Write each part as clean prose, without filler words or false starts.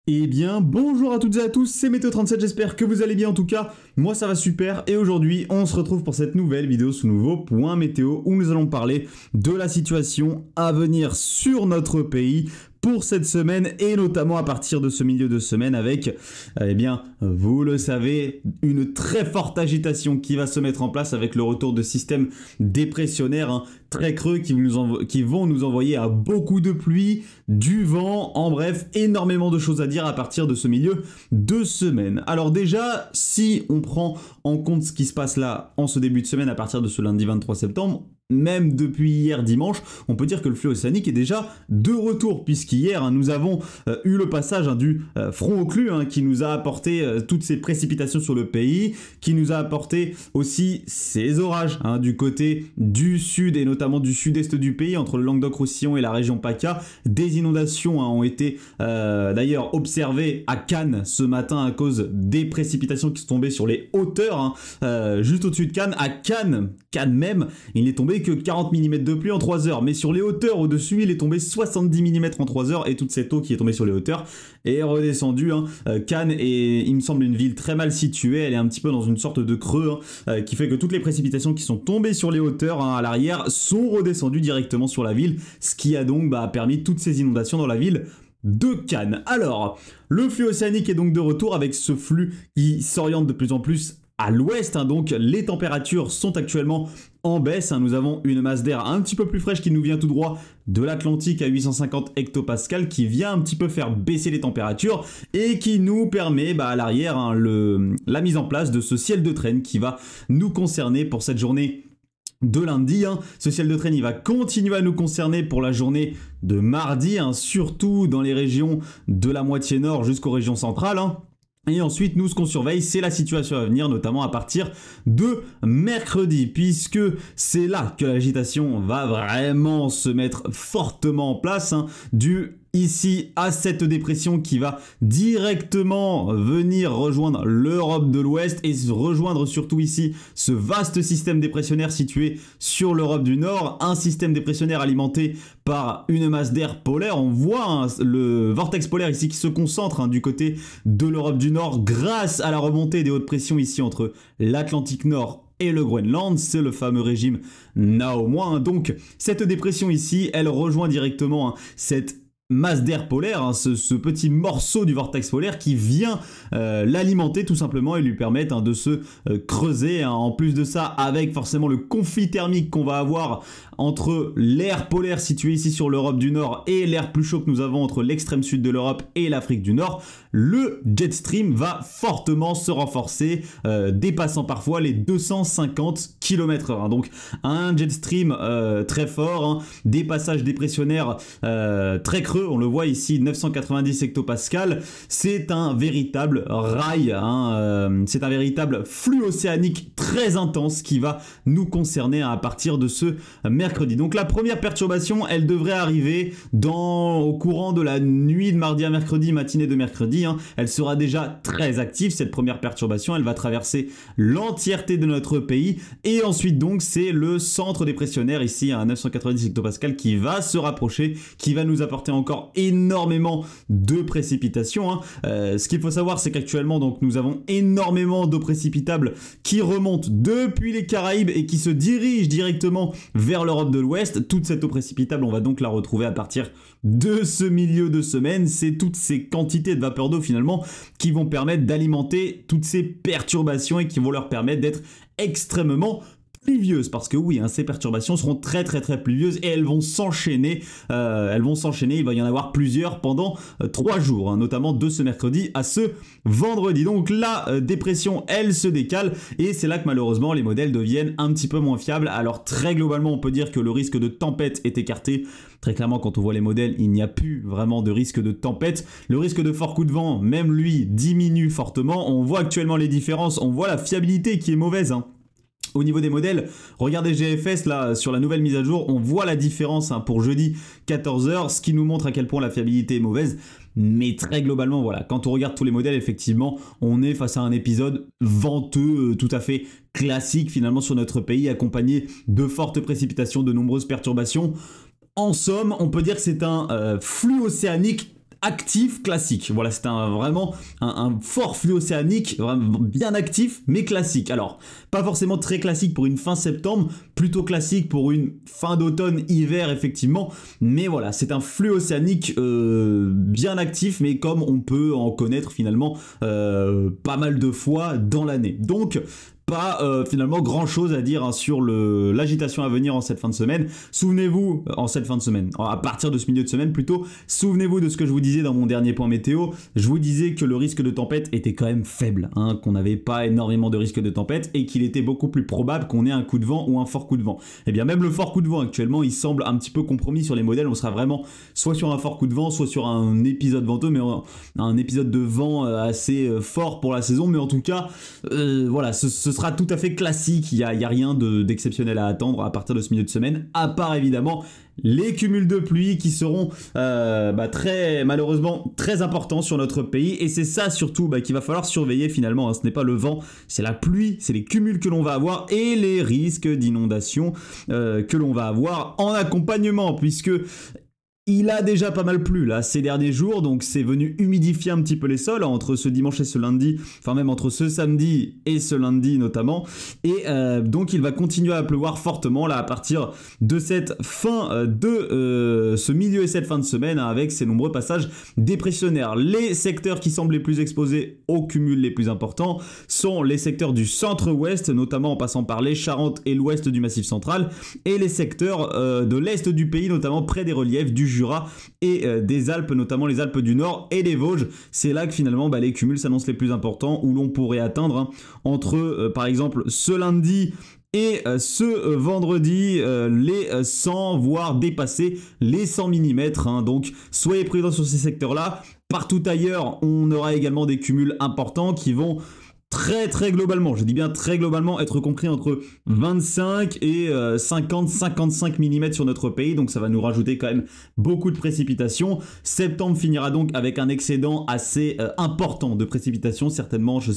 Eh bien, bonjour à toutes et à tous, c'est Météo37, j'espère que vous allez bien en tout cas, moi ça va super, et aujourd'hui on se retrouve pour cette nouvelle vidéo, ce nouveau point météo, où nous allons parler de la situation à venir sur notre pays pour cette semaine, et notamment à partir de ce milieu de semaine avec, eh bien, vous le savez, une très forte agitation qui va se mettre en place avec le retour de systèmes dépressionnaires très creux qui vont nous envoyer à beaucoup de pluie, du vent, en bref, énormément de choses à dire à partir de ce milieu de semaine. Alors déjà, si on prend en compte ce qui se passe là en ce début de semaine à partir de ce lundi 23 septembre, même depuis hier dimanche, on peut dire que le flux océanique est déjà de retour, puisqu'hier nous avons eu le passage du front occlus qui nous a apporté toutes ces précipitations sur le pays, qui nous a apporté aussi ces orages du côté du sud et notamment du sud-est du pays, entre le Languedoc-Roussillon et la région PACA. Des inondations ont été d'ailleurs observées à Cannes ce matin à cause des précipitations qui sont tombées sur les hauteurs, juste au-dessus de Cannes. À Cannes même, il n'est tombé que 40 mm de pluie en 3 heures, mais sur les hauteurs au-dessus, il est tombé 70 mm en 3 heures, et toute cette eau qui est tombée sur les hauteurs est redescendue. Cannes est, il me semble, une ville très mal située, elle est un petit peu dans une sorte de creux, qui fait que toutes les précipitations qui sont tombées sur les hauteurs à l'arrière sont redescendues directement sur la ville, ce qui a donc permis toutes ces inondations dans la ville de Cannes. Alors, le flux océanique est donc de retour avec ce flux qui s'oriente de plus en plus à l'ouest, donc les températures sont actuellement en baisse. Nous avons une masse d'air un petit peu plus fraîche qui nous vient tout droit de l'Atlantique à 850 hectopascales, qui vient un petit peu faire baisser les températures et qui nous permet à l'arrière la mise en place de ce ciel de traîne qui va nous concerner pour cette journée de lundi. Ce ciel de traîne il va continuer à nous concerner pour la journée de mardi, surtout dans les régions de la moitié nord jusqu'aux régions centrales. Et ensuite, nous, ce qu'on surveille, c'est la situation à venir, notamment à partir de mercredi, puisque c'est là que l'agitation va vraiment se mettre fortement en place, dû ici à cette dépression qui va directement venir rejoindre l'Europe de l'Ouest et rejoindre surtout ici ce vaste système dépressionnaire situé sur l'Europe du Nord, un système dépressionnaire alimenté par une masse d'air polaire. On voit le vortex polaire ici qui se concentre du côté de l'Europe du Nord grâce à la remontée des hautes pressions ici entre l'Atlantique Nord et le Groenland, c'est le fameux régime Naomois. Donc cette dépression ici, elle rejoint directement cette masse d'air polaire, ce petit morceau du vortex polaire qui vient l'alimenter tout simplement et lui permettre de se creuser. En plus de ça, avec forcément le conflit thermique qu'on va avoir entre l'air polaire situé ici sur l'Europe du Nord et l'air plus chaud que nous avons entre l'extrême sud de l'Europe et l'Afrique du Nord, le jet stream va fortement se renforcer, dépassant parfois les 250 km/h. Donc un jet stream très fort, des passages dépressionnaires très creux, on le voit ici, 990 hectopascales. C'est un véritable rail, c'est un véritable flux océanique très intense qui va nous concerner à partir de ce mercredi. Donc la première perturbation, elle devrait arriver au courant de la nuit de mardi à mercredi, matinée de mercredi. Elle sera déjà très active, cette première perturbation. Elle va traverser l'entièreté de notre pays. Et ensuite, donc, c'est le centre dépressionnaire ici à 990 hectopascales qui va se rapprocher, qui va nous apporter encore énormément de précipitations. Ce qu'il faut savoir, c'est qu'actuellement, donc, nous avons énormément d'eau précipitable qui remonte depuis les Caraïbes et qui se dirige directement vers l'Europe de l'Ouest. Toute cette eau précipitable, on va donc la retrouver à partir de ce milieu de semaine. C'est toutes ces quantités de vapeur d'eau finalement qui vont permettre d'alimenter toutes ces perturbations et qui vont leur permettre d'être extrêmement pluvieuses, parce que oui, ces perturbations seront très pluvieuses et elles vont s'enchaîner, il va y en avoir plusieurs pendant 3 jours, notamment de ce mercredi à ce vendredi. Donc la dépression, elle se décale et c'est là que malheureusement les modèles deviennent un petit peu moins fiables. Alors très globalement, on peut dire que le risque de tempête est écarté. Très clairement, quand on voit les modèles, il n'y a plus vraiment de risque de tempête. Le risque de fort coup de vent, même lui, diminue fortement. On voit actuellement les différences, on voit la fiabilité qui est mauvaise, au niveau des modèles. Regardez GFS là sur la nouvelle mise à jour, on voit la différence pour jeudi 14h, ce qui nous montre à quel point la fiabilité est mauvaise. Mais très globalement, voilà, quand on regarde tous les modèles, effectivement, on est face à un épisode venteux, tout à fait classique finalement sur notre pays, accompagné de fortes précipitations, de nombreuses perturbations. En somme, on peut dire que c'est un flux océanique actif classique. Voilà, c'est vraiment un fort flux océanique, vraiment bien actif, mais classique. Alors, pas forcément très classique pour une fin septembre, plutôt classique pour une fin d'automne, hiver, effectivement. Mais voilà, c'est un flux océanique bien actif, mais comme on peut en connaître finalement pas mal de fois dans l'année. Donc, pas finalement grand chose à dire sur l'agitation à venir en cette fin de semaine. Souvenez-vous, en cette fin de semaine, à partir de ce milieu de semaine plutôt, souvenez-vous de ce que je vous disais dans mon dernier point météo. Je vous disais que le risque de tempête était quand même faible, qu'on n'avait pas énormément de risque de tempête et qu'il était beaucoup plus probable qu'on ait un coup de vent ou un fort coup de vent. Et bien même le fort coup de vent actuellement, il semble un petit peu compromis sur les modèles. On sera vraiment soit sur un fort coup de vent, soit sur un épisode venteux, mais un épisode de vent assez fort pour la saison. Mais en tout cas, voilà, ce sera tout à fait classique, il y a rien d'exceptionnel à attendre à partir de ce milieu de semaine, à part évidemment les cumuls de pluie qui seront malheureusement très importants sur notre pays, et c'est ça surtout qu'il va falloir surveiller finalement, ce n'est pas le vent, c'est la pluie, c'est les cumuls que l'on va avoir et les risques d'inondation que l'on va avoir en accompagnement, puisque il a déjà pas mal plu là ces derniers jours, donc c'est venu humidifier un petit peu les sols entre ce dimanche et ce lundi, enfin même entre ce samedi et ce lundi notamment, et donc il va continuer à pleuvoir fortement là à partir de cette fin de ce milieu et cette fin de semaine, avec ces nombreux passages dépressionnaires. Les secteurs qui semblent les plus exposés aux cumuls les plus importants sont les secteurs du centre-ouest, notamment en passant par les Charentes et l'ouest du Massif central, et les secteurs de l'est du pays, notamment près des reliefs du Jura et des Alpes, notamment les Alpes du Nord et les Vosges. C'est là que finalement les cumuls s'annoncent les plus importants, où l'on pourrait atteindre entre par exemple ce lundi et ce vendredi les 100, voire dépasser les 100 mm. Donc soyez prudents sur ces secteurs-là. Partout ailleurs, on aura également des cumuls importants qui vont très globalement, je dis bien très globalement, être compris entre 25 et 50-55 mm sur notre pays, donc ça va nous rajouter quand même beaucoup de précipitations. Septembre finira donc avec un excédent assez important de précipitations, certainement, je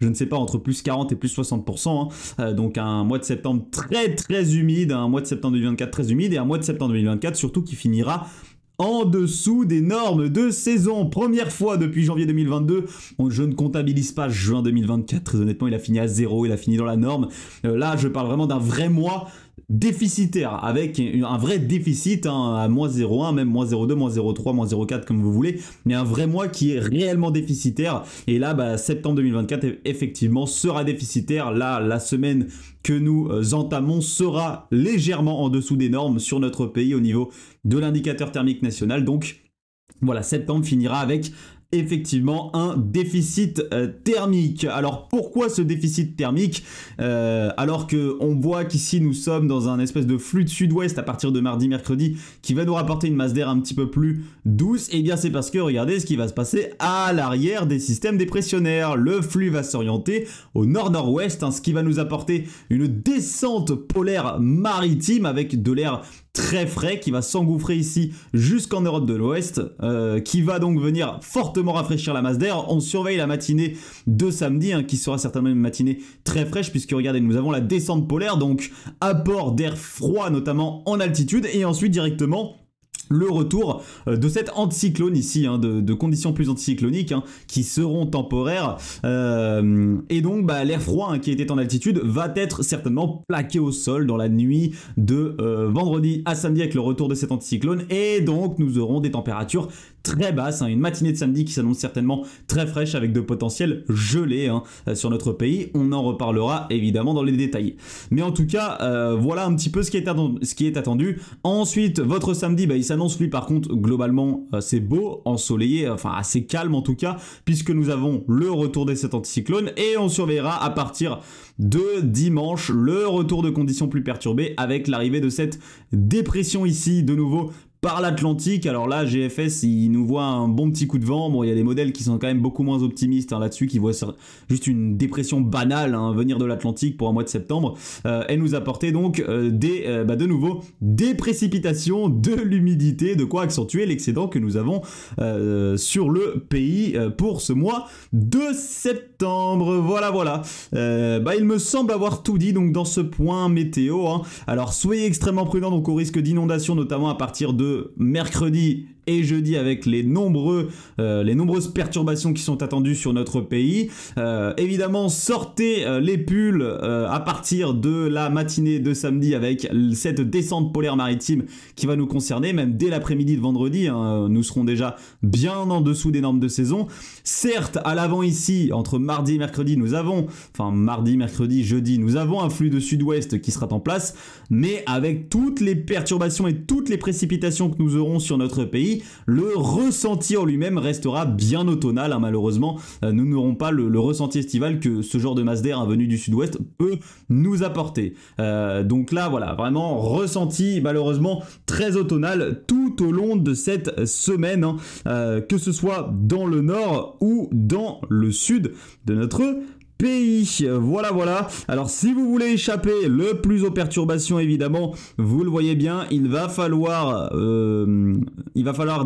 ne sais pas, entre plus 40 et plus 60%, donc un mois de septembre très humide, un mois de septembre 2024 très humide, et un mois de septembre 2024 surtout qui finira en dessous des normes de saison. Première fois depuis janvier 2022, je ne comptabilise pas juin 2024, très honnêtement il a fini à 0, il a fini dans la norme. Là je parle vraiment d'un vrai mois déficitaire, avec un vrai déficit à moins 0,1, même moins 0,2, moins 0,3, moins 0,4 comme vous voulez, mais un vrai mois qui est réellement déficitaire. Et là septembre 2024 effectivement sera déficitaire. Là la semaine que nous entamons sera légèrement en dessous des normes sur notre pays au niveau de l'indicateur thermique national. Donc voilà, septembre finira avec effectivement un déficit thermique. Alors pourquoi ce déficit thermique alors que on voit qu'ici nous sommes dans un espèce de flux de sud-ouest à partir de mardi, mercredi, qui va nous rapporter une masse d'air un petit peu plus douce? Et bien c'est parce que regardez ce qui va se passer à l'arrière des systèmes dépressionnaires. Le flux va s'orienter au nord-nord-ouest, ce qui va nous apporter une descente polaire maritime avec de l'air très frais qui va s'engouffrer ici jusqu'en Europe de l'Ouest, qui va donc venir fortement rafraîchir la masse d'air. On surveille la matinée de samedi, qui sera certainement une matinée très fraîche, puisque regardez, nous avons la descente polaire, donc apport d'air froid notamment en altitude, et ensuite directement le retour de cet anticyclone ici, de conditions plus anticycloniques qui seront temporaires, et donc l'air froid qui était en altitude va être certainement plaqué au sol dans la nuit de vendredi à samedi avec le retour de cet anticyclone, et donc nous aurons des températures très basses, une matinée de samedi qui s'annonce certainement très fraîche avec de potentiels gelées sur notre pays. On en reparlera évidemment dans les détails, mais en tout cas voilà un petit peu ce qui est attendu. Ensuite votre samedi il s'annonce lui par contre globalement c'est beau, ensoleillé, enfin assez calme en tout cas, puisque nous avons le retour de cet anticyclone, et on surveillera à partir de dimanche le retour de conditions plus perturbées avec l'arrivée de cette dépression ici de nouveau par l'Atlantique. Alors là, GFS, il nous voit un bon petit coup de vent. Bon, il y a des modèles qui sont quand même beaucoup moins optimistes là-dessus, qui voient juste une dépression banale venir de l'Atlantique pour un mois de septembre, et nous apporter donc de nouveau des précipitations, de l'humidité, de quoi accentuer l'excédent que nous avons sur le pays pour ce mois de septembre. Voilà. Il me semble avoir tout dit donc dans ce point météo. Alors soyez extrêmement prudents donc au risque d'inondation, notamment à partir de mercredi et jeudi avec les nombreuses perturbations qui sont attendues sur notre pays. Évidemment, sortez les pulls à partir de la matinée de samedi avec cette descente polaire maritime qui va nous concerner, même dès l'après-midi de vendredi, hein, nous serons déjà bien en dessous des normes de saison. Certes, à l'avant ici, entre mardi et mercredi, mardi, mercredi, jeudi, nous avons un flux de sud-ouest qui sera en place, mais avec toutes les perturbations et toutes les précipitations que nous aurons sur notre pays, le ressenti en lui-même restera bien automnal, hein, malheureusement. Nous n'aurons pas le ressenti estival que ce genre de masse d'air venu du sud-ouest peut nous apporter. Donc là, voilà, vraiment ressenti malheureusement très automnal tout au long de cette semaine, hein, que ce soit dans le nord ou dans le sud de notre pays. Voilà. Alors si vous voulez échapper le plus aux perturbations, évidemment, vous le voyez bien, il va falloir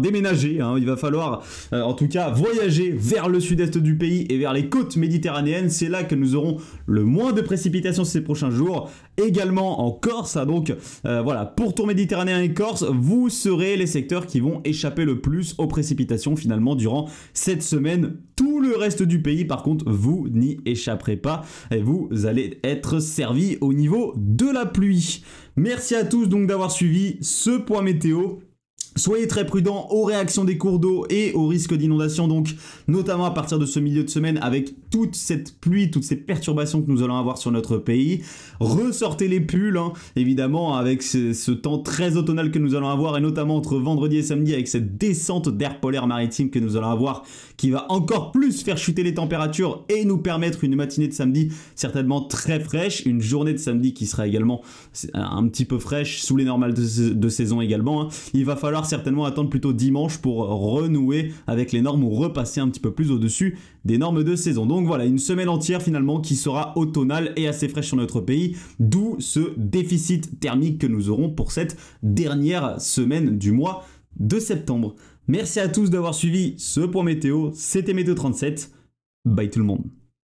déménager, hein, il va falloir en tout cas voyager vers le sud-est du pays et vers les côtes méditerranéennes. C'est là que nous aurons le moins de précipitations ces prochains jours. Également en Corse, hein, donc voilà, pourtour méditerranéen et Corse, vous serez les secteurs qui vont échapper le plus aux précipitations finalement durant cette semaine. Tout le reste du pays, par contre, vous n'y échapperez pas et vous allez être servi au niveau de la pluie. Merci à tous donc d'avoir suivi ce point météo. Soyez très prudents aux réactions des cours d'eau et aux risques d'inondation, donc notamment à partir de ce milieu de semaine avec toute cette pluie, toutes ces perturbations que nous allons avoir sur notre pays. Ressortez les pulls, hein, évidemment, avec ce temps très automnal que nous allons avoir, et notamment entre vendredi et samedi avec cette descente d'air polaire maritime que nous allons avoir, qui va encore plus faire chuter les températures et nous permettre une matinée de samedi certainement très fraîche, une journée de samedi qui sera également un petit peu fraîche, sous les normales de saison également, hein. Il va falloir certainement attendre plutôt dimanche pour renouer avec les normes ou repasser un petit peu plus au-dessus des normes de saison. Donc voilà, une semaine entière finalement qui sera automnale et assez fraîche sur notre pays, d'où ce déficit thermique que nous aurons pour cette dernière semaine du mois de septembre. Merci à tous d'avoir suivi ce point météo, c'était Météo 37, bye tout le monde.